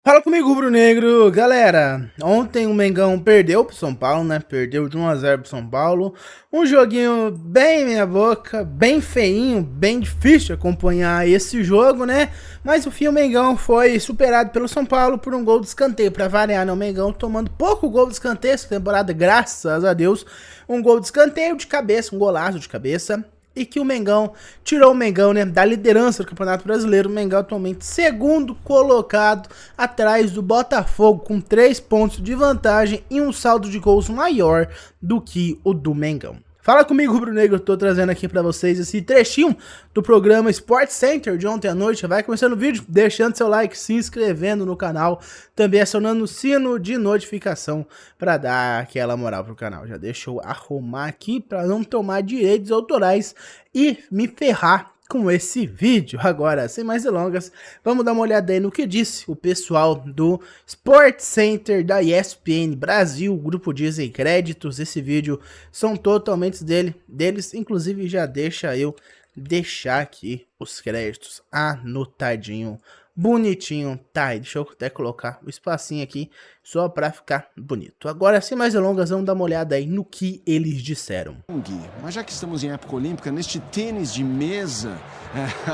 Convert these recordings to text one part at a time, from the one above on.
Fala comigo, rubro-negro. Galera, ontem o Mengão perdeu pro São Paulo, né? Perdeu de 1 a 0 pro São Paulo. Um joguinho bem meia boca, bem feinho, bem difícil de acompanhar esse jogo, né? Mas o fim o Mengão foi superado pelo São Paulo por um gol de escanteio. Pra variar, né? O Mengão tomando pouco gol de escanteio essa temporada, graças a Deus. Um gol de escanteio de cabeça, um golaço de cabeça. E que o Mengão tirou o Mengão, né, da liderança do Campeonato Brasileiro. O Mengão atualmente segundo colocado, atrás do Botafogo, com 3 pontos de vantagem e um saldo de gols maior do que o do Mengão. Fala comigo, rubro-negro, eu tô trazendo aqui pra vocês esse trechinho do programa Sport Center de ontem à noite. Vai começando o vídeo, deixando seu like, se inscrevendo no canal, também acionando o sino de notificação pra dar aquela moral pro canal. Já deixa eu arrumar aqui pra não tomar direitos autorais e me ferrar com esse vídeo. Agora, sem mais delongas, vamos dar uma olhada aí no que disse o pessoal do Sport Center da ESPN Brasil, grupo Disney Créditos. Esse vídeo são totalmente deles, inclusive já deixa eu deixar aqui os créditos anotadinho, bonitinho, tá aí, deixa eu até colocar o espacinho aqui, só pra ficar bonito. Agora, sem mais delongas, vamos dar uma olhada aí no que eles disseram. Gui, mas já que estamos em época olímpica, neste tênis de mesa,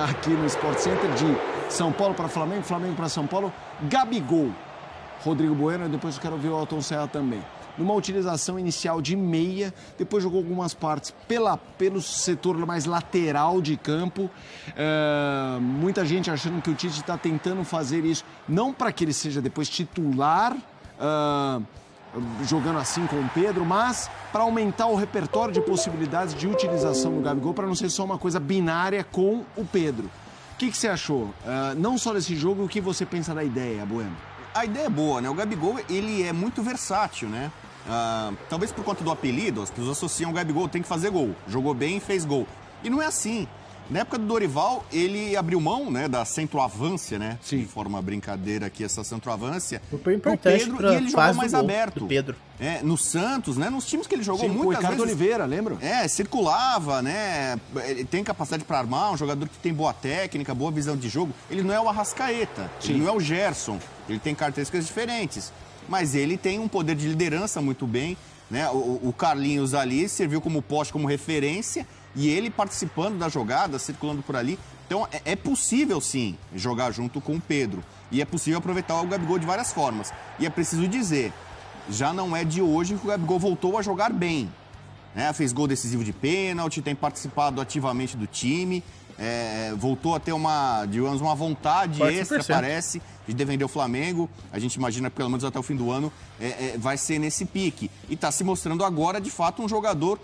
aqui no Sport Center de São Paulo para Flamengo, Flamengo para São Paulo, Gabigol, Rodrigo Bueno, e depois eu quero ver o Ayrton Serra também. Numa utilização inicial de meia, depois jogou algumas partes pelo setor mais lateral de campo. Muita gente achando que o Tite está tentando fazer isso, não para que ele seja depois titular, jogando assim com o Pedro, mas para aumentar o repertório de possibilidades de utilização do Gabigol, para não ser só uma coisa binária com o Pedro. O que você achou? Não só desse jogo, o que você pensa da ideia, Bueno? A ideia é boa, né? O Gabigol, ele é muito versátil, né? Talvez por conta do apelido, as pessoas associam o Gabigol, tem que fazer gol. Jogou bem e fez gol. E não é assim. Na época do Dorival, ele abriu mão, né, da centroavância, né? Sim. De forma brincadeira aqui, essa centroavância. Super importante Pedro, pra e ele jogou fase mais do gol aberto. do Pedro. No Santos, né? Nos times que ele jogou Sim, muitas o Ricardo vezes. Oliveira, lembra? Circulava, né? Ele tem capacidade para armar, um jogador que tem boa técnica, boa visão de jogo. Ele não é o Arrascaeta, Sim. ele não é o Gerson. Ele tem características diferentes. Mas ele tem um poder de liderança muito bem, né? O Carlinhos ali serviu como poste, como referência, e ele participando da jogada, circulando por ali. Então é possível sim jogar junto com o Pedro. E é possível aproveitar o Gabigol de várias formas. E é preciso dizer, já não é de hoje que o Gabigol voltou a jogar bem, né? Fez gol decisivo de pênalti, tem participado ativamente do time, voltou a ter digamos, uma vontade 400%. extra, parece, de defender o Flamengo. A gente imagina que pelo menos até o fim do ano vai ser nesse pique. E está se mostrando agora, de fato, um jogador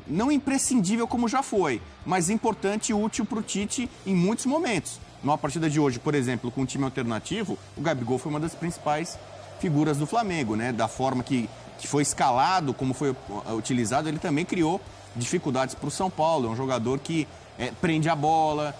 não imprescindível como já foi, mas importante e útil para o Tite em muitos momentos. Numa partida de hoje, por exemplo, com um time alternativo, o Gabigol foi uma das principais figuras do Flamengo, né? Da forma que foi escalado, como foi utilizado, ele também criou dificuldades para o São Paulo. É um jogador que prende a bola,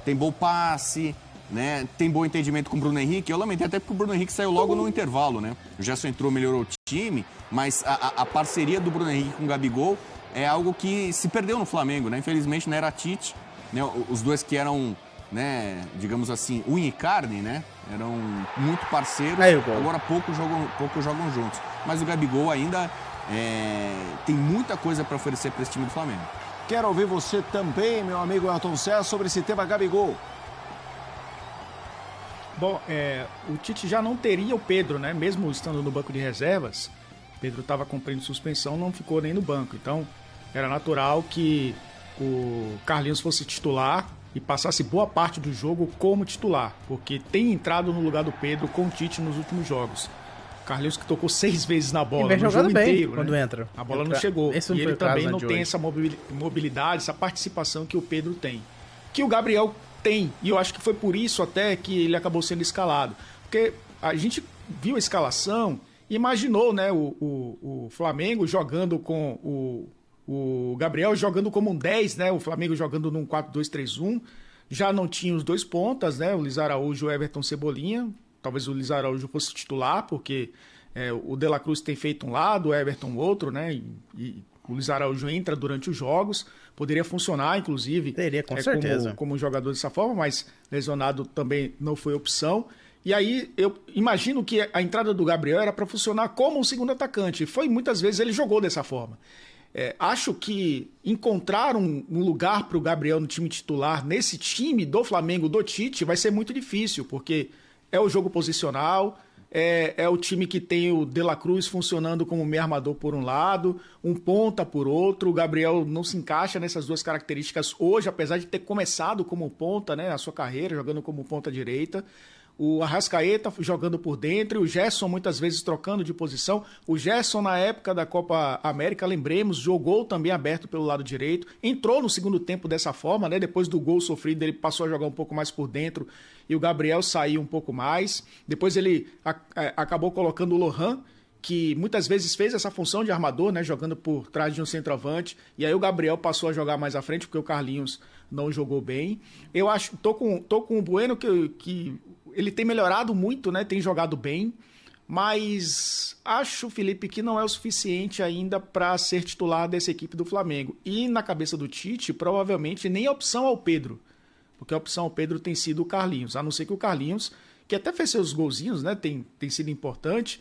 tem bom passe, né? Tem bom entendimento com o Bruno Henrique. Eu lamentei até porque o Bruno Henrique saiu logo no intervalo, né? O Gerson entrou, melhorou o time, mas a parceria do Bruno Henrique com o Gabigol é algo que se perdeu no Flamengo, né? Infelizmente, na era Tite, né? Os dois que eram, né, digamos assim, unha e carne, né? Eram muito parceiros, agora pouco jogam juntos. Mas o Gabigol ainda tem muita coisa para oferecer para esse time do Flamengo. Quero ouvir você também, meu amigo Ayrton Serra, sobre esse tema Gabigol. Bom, o Tite já não teria o Pedro, né? Mesmo estando no banco de reservas, Pedro estava cumprindo suspensão, não ficou nem no banco. Então, era natural que o Carlinhos fosse titular e passasse boa parte do jogo como titular, porque tem entrado no lugar do Pedro com o Tite nos últimos jogos. O Carlinhos que tocou 6 vezes na bola no jogo bem inteiro, quando né? entra. A bola não chegou. Esse não E foi ele o caso, também né, não de tem hoje. essa mobilidade, essa participação que o Pedro tem. Que o Gabriel tem. E eu acho que foi por isso até que ele acabou sendo escalado. Porque a gente viu a escalação e imaginou, né, o Flamengo jogando com o Gabriel jogando como um 10, né? O Flamengo jogando num 4-2-3-1. Já não tinha os dois pontas, né? O Luiz Araújo e o Everton Cebolinha. Talvez o Luiz Araújo fosse titular, porque o De La Cruz tem feito um lado, o Everton outro, né? E o Luiz Araújo entra durante os jogos. Poderia funcionar, inclusive, Teria, com certeza. como jogador dessa forma, mas lesionado também não foi opção. E aí eu imagino que a entrada do Gabriel era para funcionar como um segundo atacante. Foi muitas vezes ele jogou dessa forma. Acho que encontrar um lugar para o Gabriel no time titular, nesse time do Flamengo, do Tite, vai ser muito difícil, porque é o jogo posicional, é o time que tem o De La Cruz funcionando como meio armador por um lado, um ponta por outro. O Gabriel não se encaixa nessas duas características hoje, apesar de ter começado como ponta, né, a sua carreira, jogando como ponta direita. O Arrascaeta jogando por dentro, e o Gerson muitas vezes trocando de posição. O Gerson, na época da Copa América, lembremos, jogou também aberto pelo lado direito. Entrou no segundo tempo dessa forma, né? Depois do gol sofrido, ele passou a jogar um pouco mais por dentro e o Gabriel saiu um pouco mais. Depois ele acabou colocando o Lohan, que muitas vezes fez essa função de armador, né, jogando por trás de um centroavante, e aí o Gabriel passou a jogar mais à frente, porque o Carlinhos não jogou bem. Eu acho, tô com o Bueno que ele tem melhorado muito, né, tem jogado bem, mas acho, Felipe, que não é o suficiente ainda para ser titular dessa equipe do Flamengo. E na cabeça do Tite, provavelmente nem a opção ao Pedro, porque a opção ao Pedro tem sido o Carlinhos, a não ser que o Carlinhos, que até fez seus golzinhos, né, tem sido importante,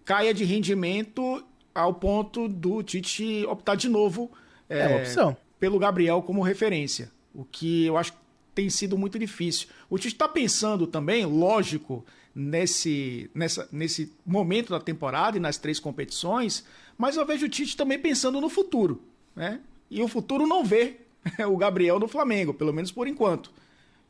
caia de rendimento ao ponto do Tite optar de novo uma opção pelo Gabriel como referência, o que eu acho que tem sido muito difícil. O Tite está pensando também, lógico, nesse momento da temporada e nas 3 competições, mas eu vejo o Tite também pensando no futuro, né? E o futuro não vê o Gabriel no Flamengo, pelo menos por enquanto.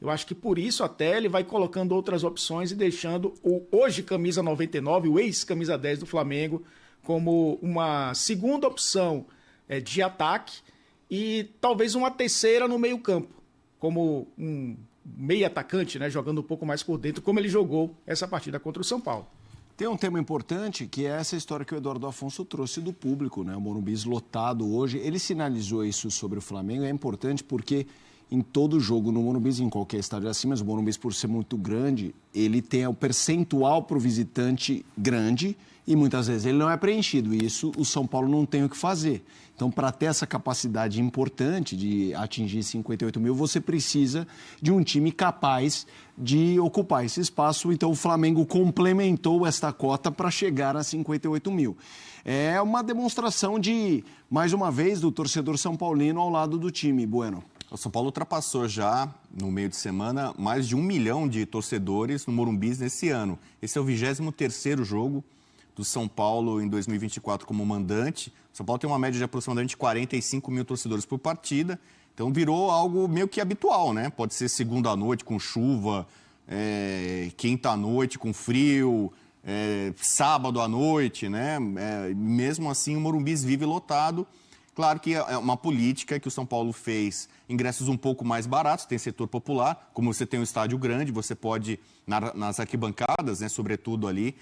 Eu acho que por isso até ele vai colocando outras opções e deixando o hoje camisa 99, o ex-camisa 10 do Flamengo, como uma segunda opção de ataque e talvez uma terceira no meio-campo, como um meio atacante, né, jogando um pouco mais por dentro, como ele jogou essa partida contra o São Paulo. Tem um tema importante que é essa história que o Eduardo Afonso trouxe do público, né? O Morumbi lotado hoje. Ele sinalizou isso sobre o Flamengo. É importante porque em todo jogo, no Morumbi, em qualquer estádio assim, mas o Morumbi, por ser muito grande, ele tem o percentual para o visitante grande e muitas vezes ele não é preenchido. E isso o São Paulo não tem o que fazer. Então, para ter essa capacidade importante de atingir 58 mil, você precisa de um time capaz de ocupar esse espaço. Então, o Flamengo complementou esta cota para chegar a 58 mil. É uma demonstração de, mais uma vez, do torcedor são paulino ao lado do time, Bueno. O São Paulo ultrapassou já, no meio de semana, mais de 1 milhão de torcedores no Morumbi nesse ano. Esse é o 23º jogo do São Paulo em 2024 como mandante. O São Paulo tem uma média de aproximadamente 45 mil torcedores por partida. Então virou algo meio que habitual, né? Pode ser segunda à noite com chuva, quinta à noite com frio, sábado à noite, né? Mesmo assim o Morumbi vive lotado. Claro que é uma política que o São Paulo fez, ingressos um pouco mais baratos, tem setor popular, como você tem um estádio grande, você pode, nas arquibancadas, né, sobretudo ali,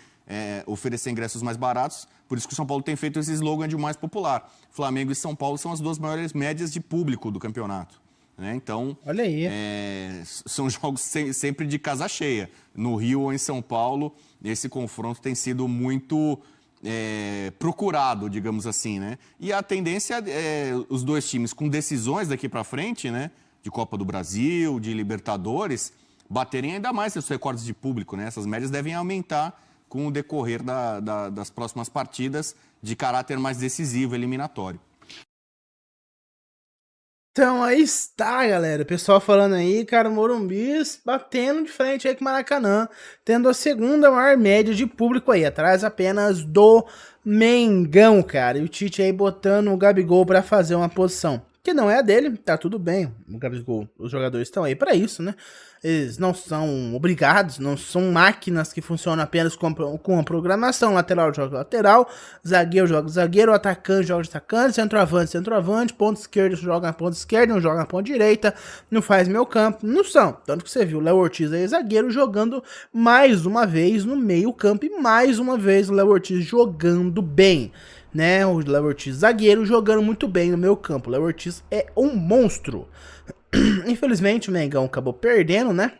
oferecer ingressos mais baratos. Por isso que o São Paulo tem feito esse slogan de mais popular. Flamengo e São Paulo são as 2 maiores médias de público do campeonato, né? Então, olha aí. São jogos sempre de casa cheia. No Rio ou em São Paulo, esse confronto tem sido muito procurado, digamos assim, né? E a tendência é os 2 times com decisões daqui para frente, né? De Copa do Brasil, de Libertadores, baterem ainda mais seus recordes de público, né? Essas médias devem aumentar com o decorrer das próximas partidas de caráter mais decisivo, eliminatório. Então aí está, galera, o pessoal falando aí, cara, o Morumbi batendo de frente aí com o Maracanã, tendo a segunda maior média de público aí, atrás apenas do Mengão, cara, e o Tite aí botando o Gabigol pra fazer uma posição que não é a dele, tá tudo bem, o Gabigol, os jogadores estão aí pra isso, né, eles não são obrigados, não são máquinas que funcionam apenas com a programação, lateral joga lateral, zagueiro joga zagueiro, atacante joga atacante, centroavante, ponta esquerda joga na ponta esquerda, não joga na ponta direita, não faz meio campo, não são, tanto que você viu o Léo Ortiz aí zagueiro jogando mais uma vez no meio campo e mais uma vez o Léo Ortiz jogando bem, né, o Léo Ortiz zagueiro jogando muito bem no meio campo, o Léo Ortiz é um monstro. Infelizmente o Mengão acabou perdendo, né?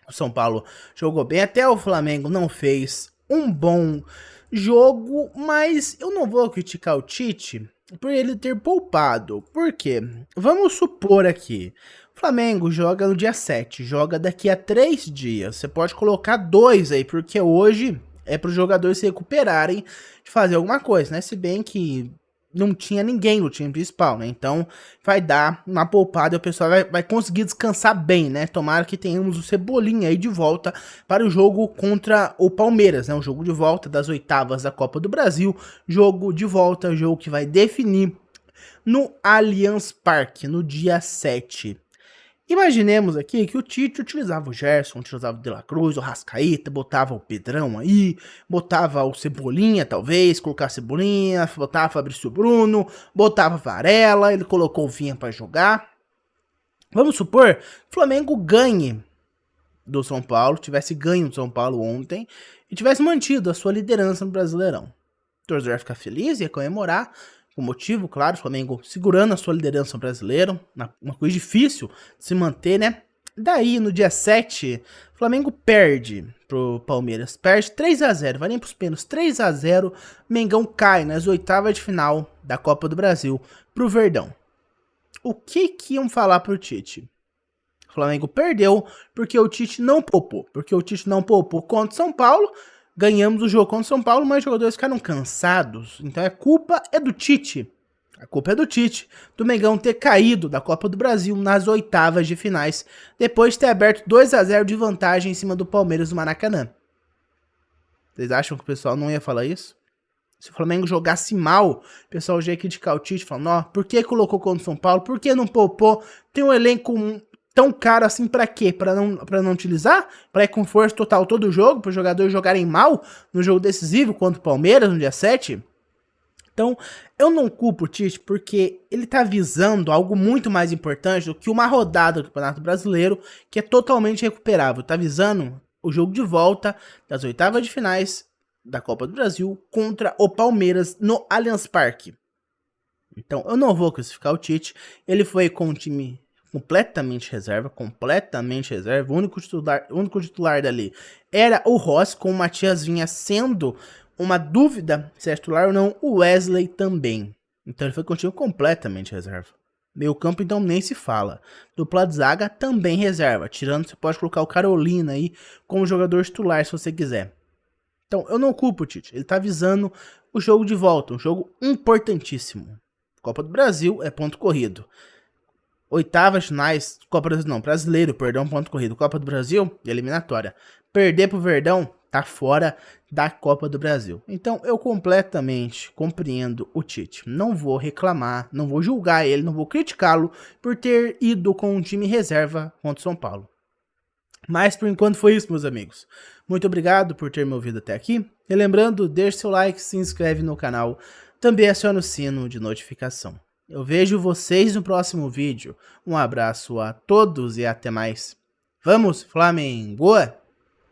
O São Paulo jogou bem, até o Flamengo não fez um bom jogo, mas eu não vou criticar o Tite por ele ter poupado. Por quê? Vamos supor aqui, Flamengo joga no dia 7, joga daqui a 3 dias. Você pode colocar 2 aí, porque hoje é para os jogadores se recuperarem de fazer alguma coisa, né? Se bem que não tinha ninguém no time principal, né? Então vai dar uma poupada e o pessoal vai conseguir descansar bem, né? Tomara que tenhamos o Cebolinha aí de volta para o jogo contra o Palmeiras, né? O jogo de volta das oitavas da Copa do Brasil. Jogo de volta, jogo que vai definir no Allianz Parque, no dia 7. Imaginemos aqui que o Tite utilizava o Gerson, utilizava o De La Cruz, o Rascaeta, botava o Pedrão aí, botava o Cebolinha talvez, colocava Cebolinha, botava Fabrício Bruno, botava Varela, ele colocou o Vinha para jogar. Vamos supor que o Flamengo ganhe do São Paulo, tivesse ganho do São Paulo ontem e tivesse mantido a sua liderança no Brasileirão. O torcedor ia ficar feliz, ia comemorar. O motivo, claro, o Flamengo segurando a sua liderança brasileira, uma coisa difícil de se manter, né? Daí, no dia 7, o Flamengo perde pro Palmeiras, perde 3-0, vai nem pros pênaltis, 3-0, Mengão cai nas oitavas de final da Copa do Brasil pro Verdão. O que iam falar pro Tite? O Flamengo perdeu porque o Tite não poupou, contra o São Paulo. Ganhamos o jogo contra o São Paulo, mas os jogadores ficaram cansados. Então a culpa é do Tite. A culpa é do Tite, do Mengão ter caído da Copa do Brasil nas oitavas de finais, depois de ter aberto 2-0 de vantagem em cima do Palmeiras no Maracanã. Vocês acham que o pessoal não ia falar isso? Se o Flamengo jogasse mal, o pessoal já ia criticar o Tite, falando, ó, por que colocou contra o São Paulo? Por que não poupou? Tem um elenco tão caro assim pra quê? Pra não utilizar? Pra ir com força total todo o jogo? Para os jogadores jogarem mal no jogo decisivo contra o Palmeiras no dia 7? Então, eu não culpo o Tite porque ele tá visando algo muito mais importante do que uma rodada do Campeonato Brasileiro que é totalmente recuperável. Tá visando o jogo de volta das oitavas de finais da Copa do Brasil contra o Palmeiras no Allianz Parque. Então, eu não vou crucificar o Tite. Ele foi com um time completamente reserva. O único titular dali era o Ross, com o Matias Vinha sendo uma dúvida se é titular ou não, o Wesley também. Então ele foi com o time completamente reserva. Meio campo então nem se fala. Dupla de zaga também reserva, tirando, você pode colocar o Carolina aí como jogador titular se você quiser. Então eu não culpo o Tite, ele tá visando o jogo de volta, um jogo importantíssimo. Copa do Brasil é ponto corrido. Oitavas finais, Brasileiro, ponto corrido. Copa do Brasil, eliminatória. Perder pro Verdão, tá fora da Copa do Brasil. Então eu completamente compreendo o Tite. Não vou reclamar, não vou julgar ele, não vou criticá-lo por ter ido com um time reserva contra o São Paulo. Mas por enquanto foi isso, meus amigos. Muito obrigado por ter me ouvido até aqui. E lembrando, deixe seu like, se inscreve no canal. Também acione o sino de notificação. Eu vejo vocês no próximo vídeo. Um abraço a todos e até mais. Vamos, Flamengo!